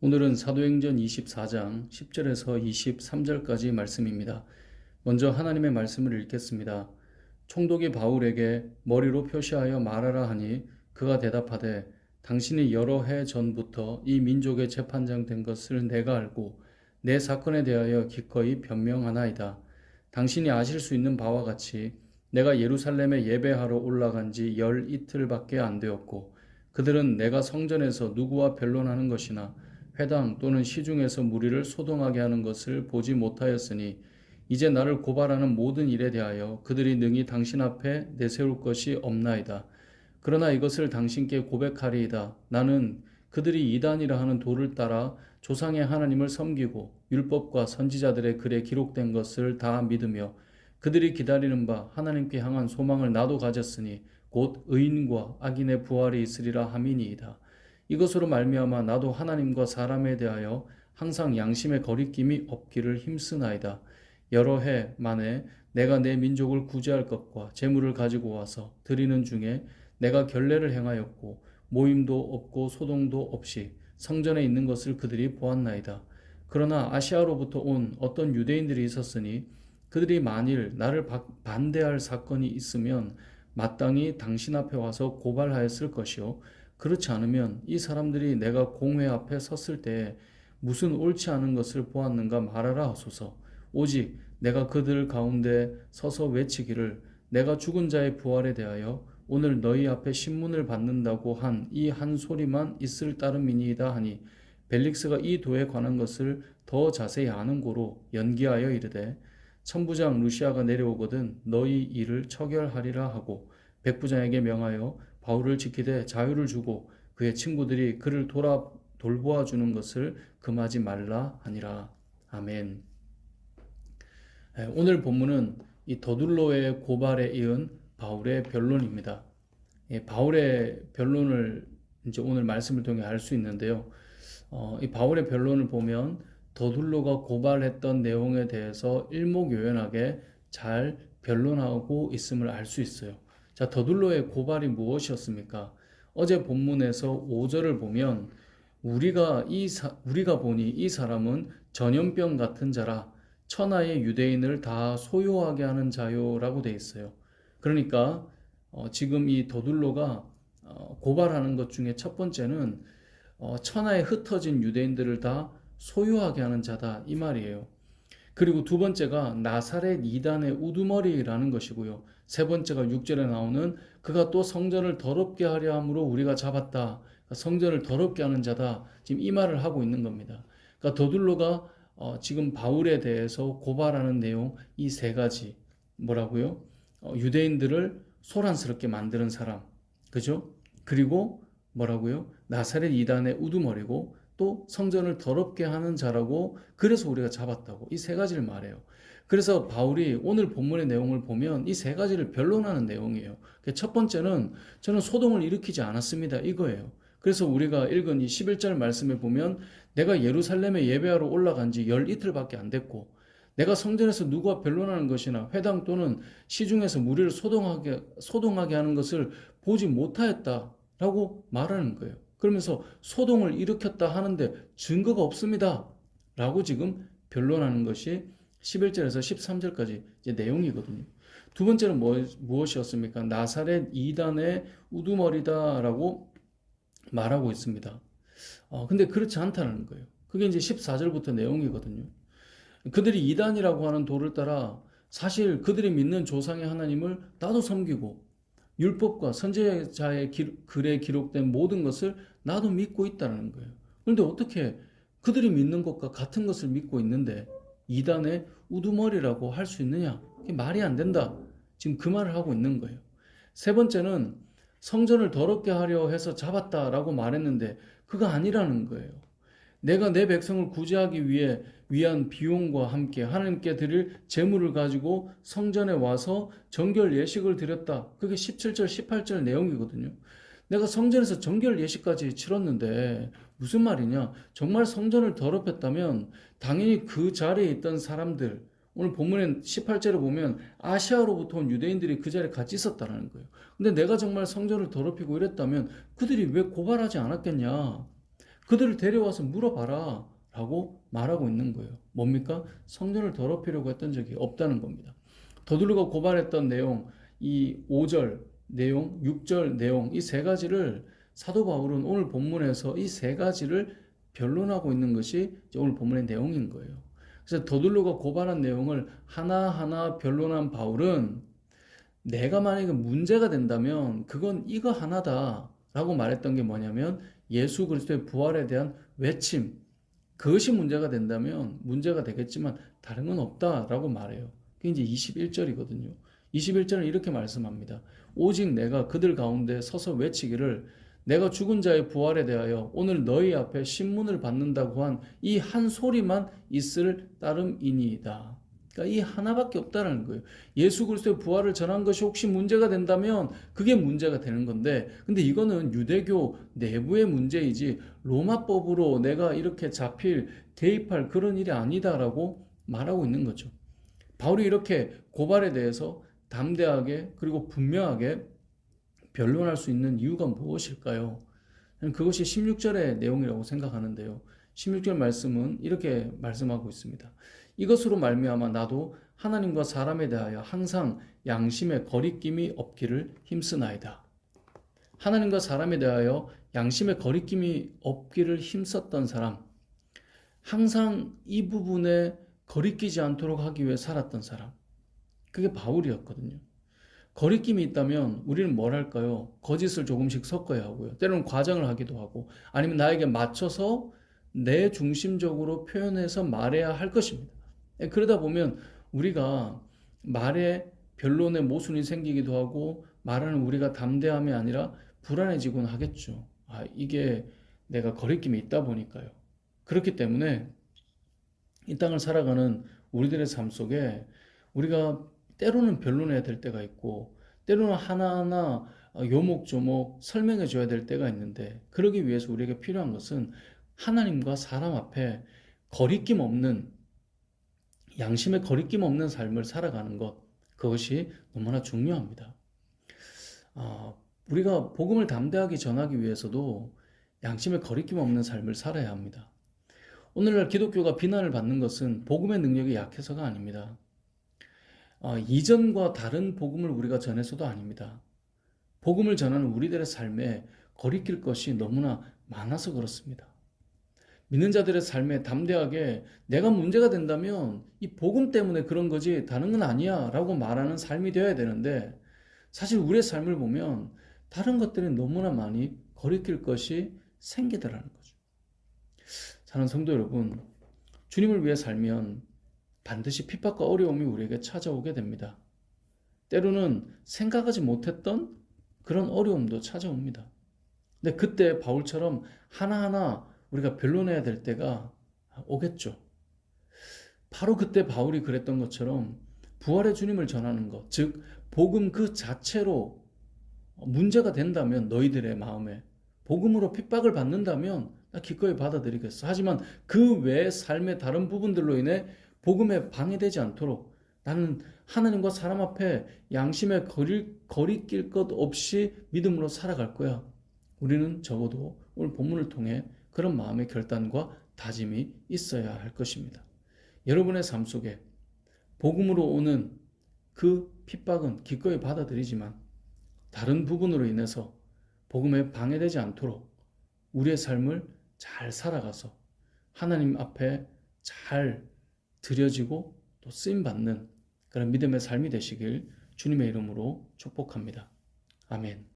오늘은 사도행전 24장 10절에서 23절까지 말씀입니다. 먼저 하나님의 말씀을 읽겠습니다. 총독이 바울에게 머리로 표시하여 말하라 하니 그가 대답하되 당신이 여러 해 전부터 이 민족의 재판장 된 것을 내가 알고 내 사건에 대하여 기꺼이 변명하나이다. 당신이 아실 수 있는 바와 같이 내가 예루살렘에 예배하러 올라간 지 열 이틀밖에 안 되었고 그들은 내가 성전에서 누구와 변론하는 것이나 회당 또는 시중에서 무리를 소동하게 하는 것을 보지 못하였으니 이제 나를 고발하는 모든 일에 대하여 그들이 능히 당신 앞에 내세울 것이 없나이다. 그러나 이것을 당신께 고백하리이다. 나는 그들이 이단이라 하는 도를 따라 조상의 하나님을 섬기고 율법과 선지자들의 글에 기록된 것을 다 믿으며 그들이 기다리는 바 하나님께 향한 소망을 나도 가졌으니 곧 의인과 악인의 부활이 있으리라 함이니이다. 이것으로 말미암아 나도 하나님과 사람에 대하여 항상 양심의 거리낌이 없기를 힘쓰나이다. 여러 해 만에 내가 내 민족을 구제할 것과 재물을 가지고 와서 드리는 중에 내가 결례를 행하였고 모임도 없고 소동도 없이 성전에 있는 것을 그들이 보았나이다. 그러나 아시아로부터 온 어떤 유대인들이 있었으니 그들이 만일 나를 반대할 사건이 있으면 마땅히 당신 앞에 와서 고발하였을 것이요 그렇지 않으면 이 사람들이 내가 공회 앞에 섰을 때 무슨 옳지 않은 것을 보았는가 말하라 하소서. 오직 내가 그들 가운데 서서 외치기를 내가 죽은 자의 부활에 대하여 오늘 너희 앞에 신문을 받는다고 한 이 한 소리만 있을 따름이니이다 하니 벨릭스가 이 도에 관한 것을 더 자세히 아는 고로 연기하여 이르되 천부장 루시아가 내려오거든 너희 일을 처결하리라 하고 백부장에게 명하여 바울을 지키되 자유를 주고 그의 친구들이 그를 돌보아 주는 것을 금하지 말라 하니라. 아멘. 오늘 본문은 이 더둘로의 고발에 이은 바울의 변론입니다. 바울의 변론을 이제 오늘 말씀을 통해 알 수 있는데요. 이 바울의 변론을 보면 더둘로가 고발했던 내용에 대해서 일목요연하게 잘 변론하고 있음을 알 수 있어요. 자, 더둘로의 고발이 무엇이었습니까? 어제 본문에서 5절을 보면 우리가 보니 이 사람은 전염병 같은 자라 천하의 유대인을 다 소요하게 하는 자요라고 돼 있어요. 그러니까 지금 이 더둘로가 고발하는 것 중에 첫 번째는 천하에 흩어진 유대인들을 다 소유하게 하는 자다 이 말이에요. 그리고 두 번째가 나사렛 이단의 우두머리라는 것이고요. 세 번째가 6절에 나오는 그가 또 성전을 더럽게 하려 함으로 우리가 잡았다. 그러니까 성전을 더럽게 하는 자다. 지금 이 말을 하고 있는 겁니다. 그러니까 더둘로가 지금 바울에 대해서 고발하는 내용 이 세 가지 뭐라고요? 유대인들을 소란스럽게 만드는 사람, 그죠? 그리고 뭐라고요? 나사렛 이단의 우두머리고 또 성전을 더럽게 하는 자라고 그래서 우리가 잡았다고 이 세 가지를 말해요. 그래서 바울이 오늘 본문의 내용을 보면 이 세 가지를 변론하는 내용이에요. 첫 번째는 저는 소동을 일으키지 않았습니다. 이거예요. 그래서 우리가 읽은 이 11절 말씀에 보면 내가 예루살렘에 예배하러 올라간 지 열 이틀밖에 안 됐고 내가 성전에서 누구와 변론하는 것이나 회당 또는 시중에서 무리를 소동하게 하는 것을 보지 못하였다라고 말하는 거예요. 그러면서 소동을 일으켰다 하는데 증거가 없습니다. 라고 지금 변론하는 것이 11절에서 13절까지 이제 내용이거든요. 두 번째는 무엇이었습니까? 나사렛 이단의 우두머리다라고 말하고 있습니다. 근데 그렇지 않다는 거예요. 그게 이제 14절부터 내용이거든요. 그들이 이단이라고 하는 도를 따라 사실 그들이 믿는 조상의 하나님을 나도 섬기고 율법과 선지자의 글에 기록된 모든 것을 나도 믿고 있다는 거예요. 그런데 어떻게 그들이 믿는 것과 같은 것을 믿고 있는데 이단의 우두머리라고 할 수 있느냐? 그게 말이 안 된다. 지금 그 말을 하고 있는 거예요. 세 번째는 성전을 더럽게 하려 해서 잡았다라고 말했는데 그거 아니라는 거예요. 내가 내 백성을 구제하기 위한 비용과 함께 하나님께 드릴 재물을 가지고 성전에 와서 정결 예식을 드렸다. 그게 17절, 18절 내용이거든요. 내가 성전에서 정결 예식까지 치렀는데 무슨 말이냐? 정말 성전을 더럽혔다면 당연히 그 자리에 있던 사람들, 오늘 본문엔 18절에 보면 아시아로부터 온 유대인들이 그 자리에 같이 있었다는 거예요. 근데 내가 정말 성전을 더럽히고 이랬다면 그들이 왜 고발하지 않았겠냐? 그들을 데려와서 물어봐라 라고 말하고 있는 거예요. 뭡니까? 성전을 더럽히려고 했던 적이 없다는 겁니다. 더둘러가 고발했던 내용, 이 5절 내용, 6절 내용, 이 세 가지를 사도 바울은 오늘 본문에서 이 세 가지를 변론하고 있는 것이 오늘 본문의 내용인 거예요. 그래서 더둘러가 고발한 내용을 하나하나 변론한 바울은 내가 만약에 문제가 된다면 그건 이거 하나다라고 말했던 게 뭐냐면 예수 그리스도의 부활에 대한 외침, 그것이 문제가 된다면 문제가 되겠지만 다른 건 없다라고 말해요. 그게 이제 21절이거든요. 21절은 이렇게 말씀합니다. 오직 내가 그들 가운데 서서 외치기를 내가 죽은 자의 부활에 대하여 오늘 너희 앞에 신문을 받는다고 한 이 한 소리만 있을 따름이니이다. 그러니까 이 하나밖에 없다는 거예요. 예수 그리스도의 부활을 전한 것이 혹시 문제가 된다면 그게 문제가 되는 건데, 근데 이거는 유대교 내부의 문제이지 로마법으로 내가 이렇게 잡힐, 개입할 그런 일이 아니다라고 말하고 있는 거죠. 바울이 이렇게 고발에 대해서 담대하게 그리고 분명하게 변론할 수 있는 이유가 무엇일까요? 그것이 16절의 내용이라고 생각하는데요. 16절 말씀은 이렇게 말씀하고 있습니다. 이것으로 말미암아 나도 하나님과 사람에 대하여 항상 양심의 거리낌이 없기를 힘쓰나이다. 하나님과 사람에 대하여 양심의 거리낌이 없기를 힘썼던 사람, 항상 이 부분에 거리끼지 않도록 하기 위해 살았던 사람, 그게 바울이었거든요. 거리낌이 있다면 우리는 뭘 할까요? 거짓을 조금씩 섞어야 하고요. 때로는 과장을 하기도 하고 아니면 나에게 맞춰서 내 중심적으로 표현해서 말해야 할 것입니다. 그러다 보면 우리가 말에 변론의 모순이 생기기도 하고 말하는 우리가 담대함이 아니라 불안해지곤 하겠죠. 이게 내가 거리낌이 있다 보니까요. 그렇기 때문에 이 땅을 살아가는 우리들의 삶 속에 우리가 때로는 변론해야 될 때가 있고 때로는 하나하나 요목조목 설명해 줘야 될 때가 있는데, 그러기 위해서 우리에게 필요한 것은 하나님과 사람 앞에 거리낌 없는, 양심에 거리낌 없는 삶을 살아가는 것, 그것이 너무나 중요합니다. 우리가 복음을 담대하게 전하기 위해서도 양심에 거리낌 없는 삶을 살아야 합니다. 오늘날 기독교가 비난을 받는 것은 복음의 능력이 약해서가 아닙니다. 이전과 다른 복음을 우리가 전해서도 아닙니다. 복음을 전하는 우리들의 삶에 거리낄 것이 너무나 많아서 그렇습니다. 믿는 자들의 삶에 담대하게 내가 문제가 된다면 이 복음 때문에 그런 거지 다른 건 아니야 라고 말하는 삶이 되어야 되는데, 사실 우리의 삶을 보면 다른 것들이 너무나 많이 거리낄 것이 생기더라는 거죠. 사랑하는 성도 여러분, 주님을 위해 살면 반드시 핍박과 어려움이 우리에게 찾아오게 됩니다. 때로는 생각하지 못했던 그런 어려움도 찾아옵니다. 근데 그때 바울처럼 하나하나 우리가 변론해야 될 때가 오겠죠. 바로 그때 바울이 그랬던 것처럼 부활의 주님을 전하는 것, 즉 복음 그 자체로 문제가 된다면 너희들의 마음에 복음으로 핍박을 받는다면 나 기꺼이 받아들이겠어. 하지만 그 외의 삶의 다른 부분들로 인해 복음에 방해되지 않도록 나는 하나님과 사람 앞에 양심에 거리낄 것 없이 믿음으로 살아갈 거야. 우리는 적어도 오늘 본문을 통해 그런 마음의 결단과 다짐이 있어야 할 것입니다. 여러분의 삶 속에 복음으로 오는 그 핍박은 기꺼이 받아들이지만 다른 부분으로 인해서 복음에 방해되지 않도록 우리의 삶을 잘 살아가서 하나님 앞에 잘 드려지고 또 쓰임받는 그런 믿음의 삶이 되시길 주님의 이름으로 축복합니다. 아멘.